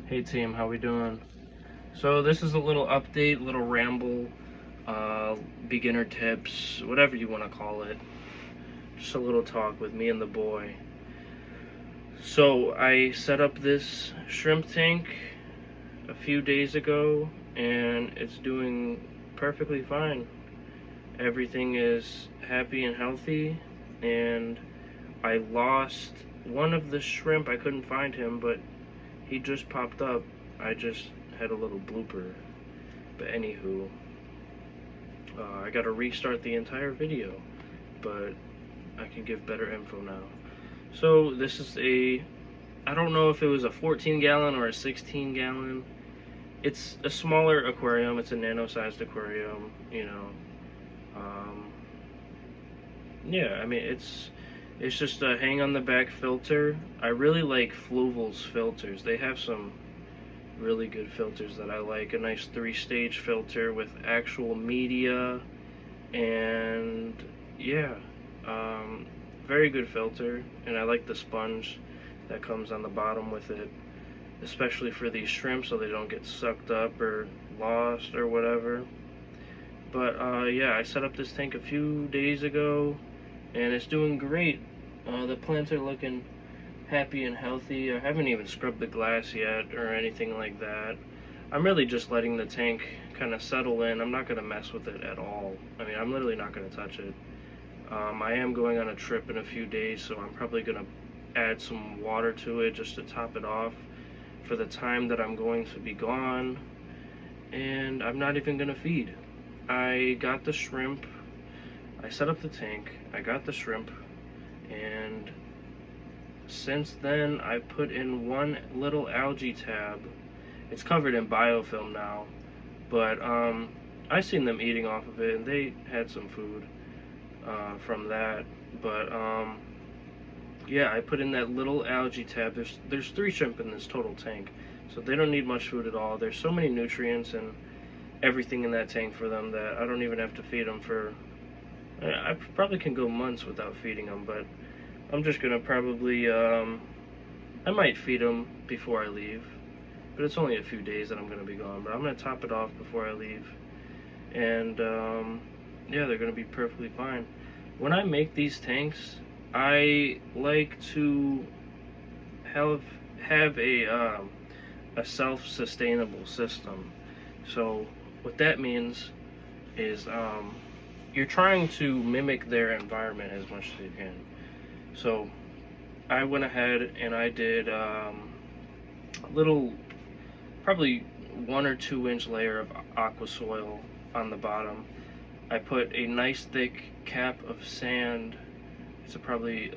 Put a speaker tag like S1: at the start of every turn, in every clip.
S1: Hey team, how we doing? So this is a little update, little ramble, beginner tips, whatever you want to call it. Just a little talk with me and the boy. So I set up this shrimp tank a few days ago and it's doing perfectly fine. Everything is happy and healthy, and I lost one of the shrimp. I couldn't find him, but he just popped up. I just had a little blooper. But anywho, I gotta restart the entire video, but I can give better info now. So this is I don't know if it was a 14 gallon or a 16 gallon. It's a smaller aquarium. It's a nano-sized aquarium, you know. Yeah, I mean, it's just a hang on the back filter. I really like Fluval's filters. They have some really good filters that I like. A nice 3-stage filter with actual media, and yeah, very good filter. And I like the sponge that comes on the bottom with it, especially for these shrimp so they don't get sucked up or lost or whatever. But yeah, I set up this tank a few days ago and it's doing great. The plants are looking happy and healthy. I haven't even scrubbed the glass yet or anything like that. I'm really just letting the tank kind of settle in. I'm not going to mess with it at all. I mean, I'm literally not going to touch it. I am going on a trip in a few days, so I'm probably going to add some water to it just to top it off for the time that I'm going to be gone. And I'm not even going to feed. I got the shrimp. I set up the tank, I got the shrimp, and since then I put in one little algae tab. It's covered in biofilm now, but I seen them eating off of it and they had some food from that. But yeah, I put in that little algae tab. There's 3 shrimp in this total tank, so they don't need much food at all. There's so many nutrients and everything in that tank for them that I don't even have to feed them for. I probably can go months without feeding them, but I'm just gonna probably, I might feed them before I leave, but it's only a few days that I'm gonna be gone, but I'm gonna top it off before I leave, and yeah, they're gonna be perfectly fine. When I make these tanks, I like to have a self-sustainable system. So what that means is you're trying to mimic their environment as much as you can. So I went ahead and I did a little, probably 1 or 2 inch layer of aqua soil on the bottom. I put a nice thick cap of sand. It's probably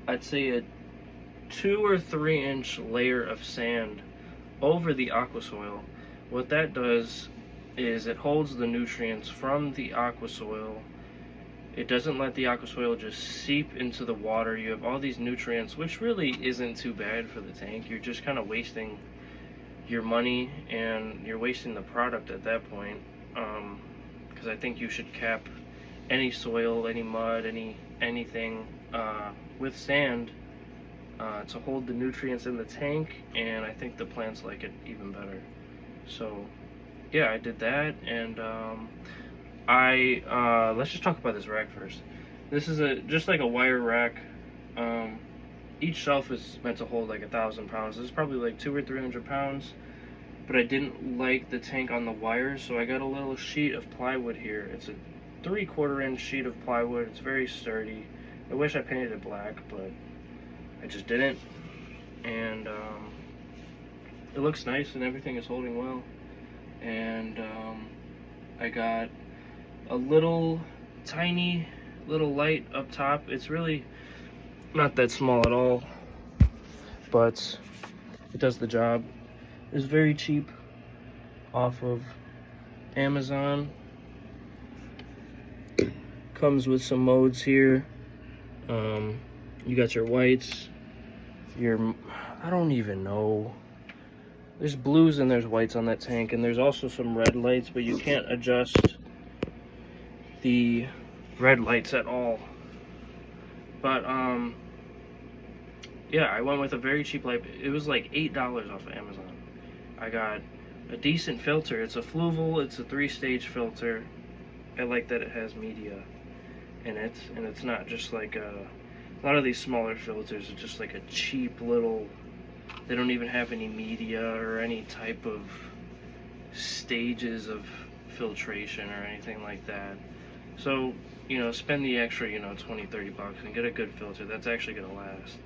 S1: I'd say a 2 or 3 inch layer of sand over the aqua soil. What that does is it holds the nutrients from the aqua soil. It doesn't let the aqua soil just seep into the water. You have all these nutrients, which really isn't too bad for the tank. You're just kind of wasting your money and you're wasting the product at that point, because I think you should cap any soil, any mud, anything with sand to hold the nutrients in the tank, and I think the plants like it even better. So yeah, I did that, and let's just talk about this rack first. This is just like a wire rack. Each shelf is meant to hold like 1,000 pounds. This is probably like 200 or 300 pounds, but I didn't like the tank on the wires, so I got a little sheet of plywood here. It's a 3/4 inch sheet of plywood. It's very sturdy. I wish I painted it black, but I just didn't, and it looks nice and everything is holding well. And I got a little tiny little light up top. It's really not that small at all, but it does the job. It's very cheap off of Amazon. Comes with some modes here. You got your whites, I don't even know. There's blues and there's whites on that tank, and there's also some red lights, but you can't adjust the red lights at all. But yeah, I went with a very cheap light. It was like $8 off of Amazon. I got a decent filter. It's a Fluval. It's a 3-stage filter. I like that it has media in it, and it's not just like a lot of these smaller filters are just like a cheap little. They don't even have any media or any type of stages of filtration or anything like that. So, spend the extra, 20, 30 bucks and get a good filter that's actually going to last.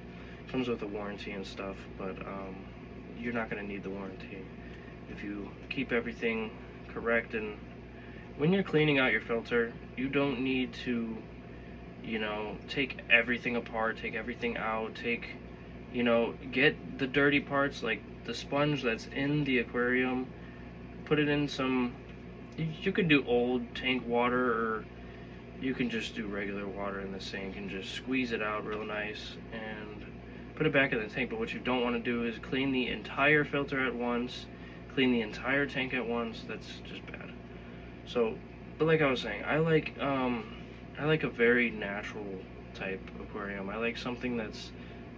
S1: Comes with a warranty and stuff, but you're not going to need the warranty if you keep everything correct. And when you're cleaning out your filter, you don't need to, take everything apart, take everything out, get the dirty parts, like the sponge that's in the aquarium, put it in some, you could do old tank water, or you can just do regular water in the sink and just squeeze it out real nice and put it back in the tank. But what you don't want to do is clean the entire filter at once, clean the entire tank at once. That's just bad. So, but like I was saying, I like a very natural type aquarium. I like something that's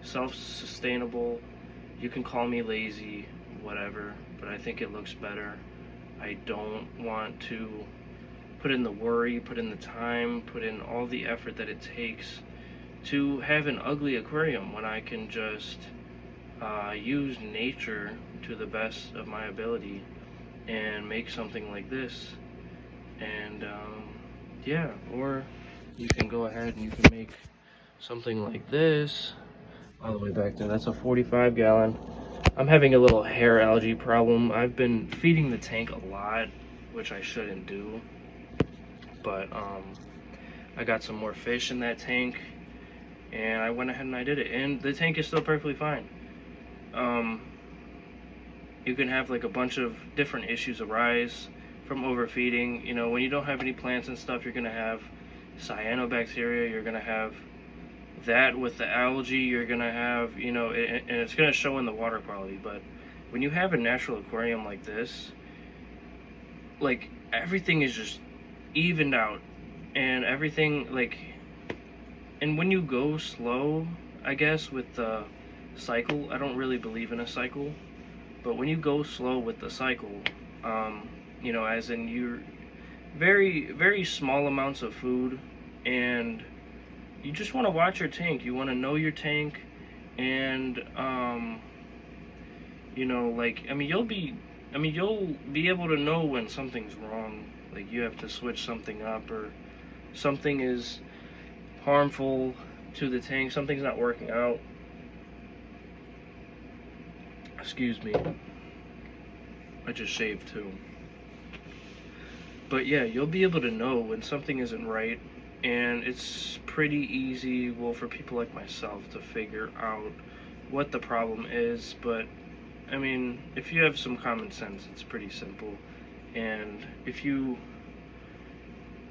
S1: self-sustainable. You can call me lazy, whatever, but I think it looks better. I don't want to put in the worry, put in the time, put in all the effort that it takes to have an ugly aquarium when I can just use nature to the best of my ability and make something like this. And yeah, or you can go ahead and you can make something like this all the way back there. That's a 45 gallon. I'm having a little hair algae problem. I've been feeding the tank a lot, which I shouldn't do, but I got some more fish in that tank and I went ahead and I did it, and the tank is still perfectly fine. You can have like a bunch of different issues arise from overfeeding. When you don't have any plants and stuff, you're gonna have cyanobacteria, you're gonna have that with the algae, you're gonna have, and it's gonna show in the water quality. But when you have a natural aquarium like this, like, everything is just evened out, and everything, like, and when you go slow, I guess, with the cycle, I don't really believe in a cycle, but when you go slow with the cycle, as in you're very, very small amounts of food, and you just want to watch your tank. You want to know your tank, and you'll be able to know when something's wrong, like you have to switch something up, or something is harmful to the tank, something's not working out. Excuse me, I just shaved too. But yeah, you'll be able to know when something isn't right, and it's pretty easy, well, for people like myself to figure out what the problem is. But I mean, if you have some common sense, it's pretty simple. And if you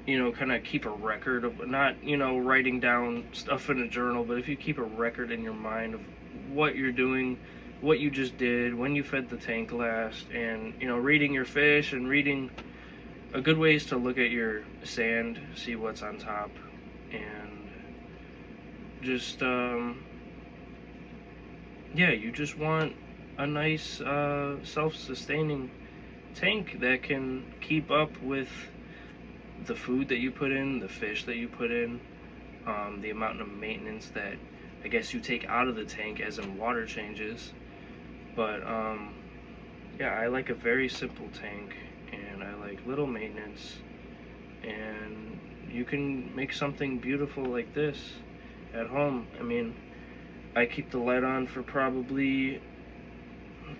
S1: kind of keep a record of, not writing down stuff in a journal, but if you keep a record in your mind of what you're doing, what you just did, when you fed the tank last, and reading your fish, and reading, a good way is to look at your sand, see what's on top, and just you just want a nice self-sustaining tank that can keep up with the food that you put in, the fish that you put in, the amount of maintenance that I guess you take out of the tank, as in water changes. But I like a very simple tank, and I like little maintenance, and you can make something beautiful like this at home. I mean, I keep the light on for probably,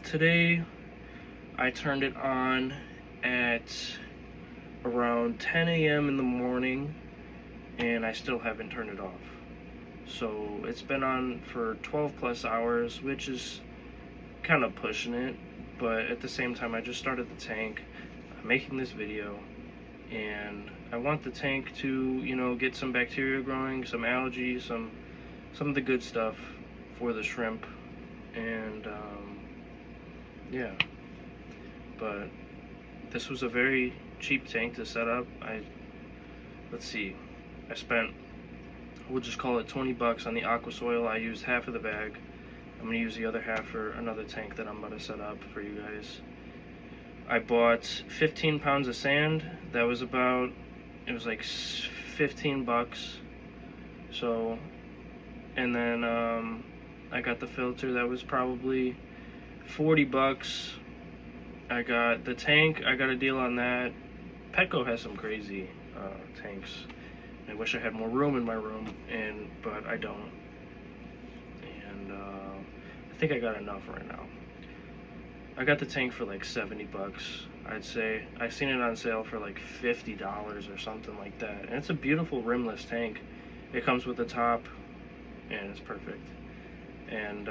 S1: today I turned it on at around 10 a.m. in the morning, and I still haven't turned it off. So it's been on for 12 plus hours, which is kind of pushing it, but at the same time, I just started the tank. I'm making this video, and I want the tank to, get some bacteria growing, some algae, some of the good stuff for the shrimp, and but this was a very cheap tank to set up. I spent, we'll just call it 20 bucks on the aqua soil. I used half of the bag. I'm going to use the other half for another tank that I'm about to set up for you guys. I bought 15 pounds of sand. That was about, it was like 15 bucks. So, and then I got the filter. That was probably 40 bucks. I got the tank. I got a deal on that. Petco has some crazy tanks. I wish I had more room in my room, but I don't. And I think I got enough right now. I got the tank for like 70 bucks. I'd say I seen it on sale for like $50 or something like that. And it's a beautiful rimless tank. It comes with a top, and it's perfect. And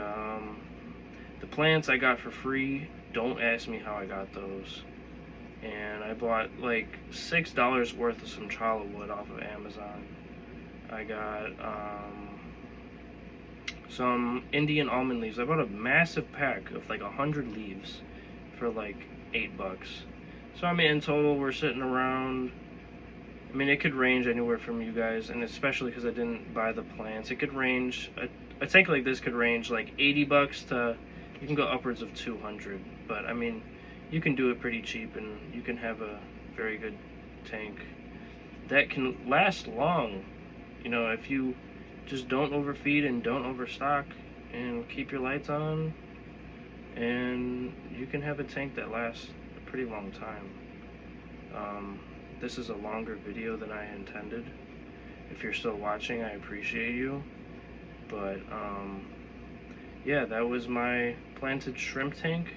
S1: the plants I got for free. Don't ask me how I got those. And I bought like $6 worth of some chala wood off of Amazon. I got some Indian almond leaves. I bought a massive pack of like 100 leaves for like $8. So I mean, in total, we're sitting around. I mean, it could range anywhere from you guys, and especially because I didn't buy the plants, it could range. A tank like this could range like $80 to, you can go upwards of 200. But I mean, you can do it pretty cheap, and you can have a very good tank that can last long. You know, if you just don't overfeed and don't overstock and keep your lights on, and you can have a tank that lasts a pretty long time. This is a longer video than I intended. If you're still watching, I appreciate you. But yeah, that was my planted shrimp tank.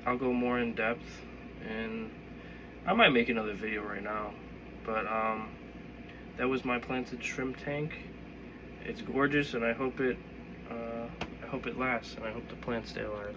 S1: I'll go more in depth, and I might make another video right now. But that was my planted shrimp tank. It's gorgeous, and I hope it lasts, and I hope the plants stay alive.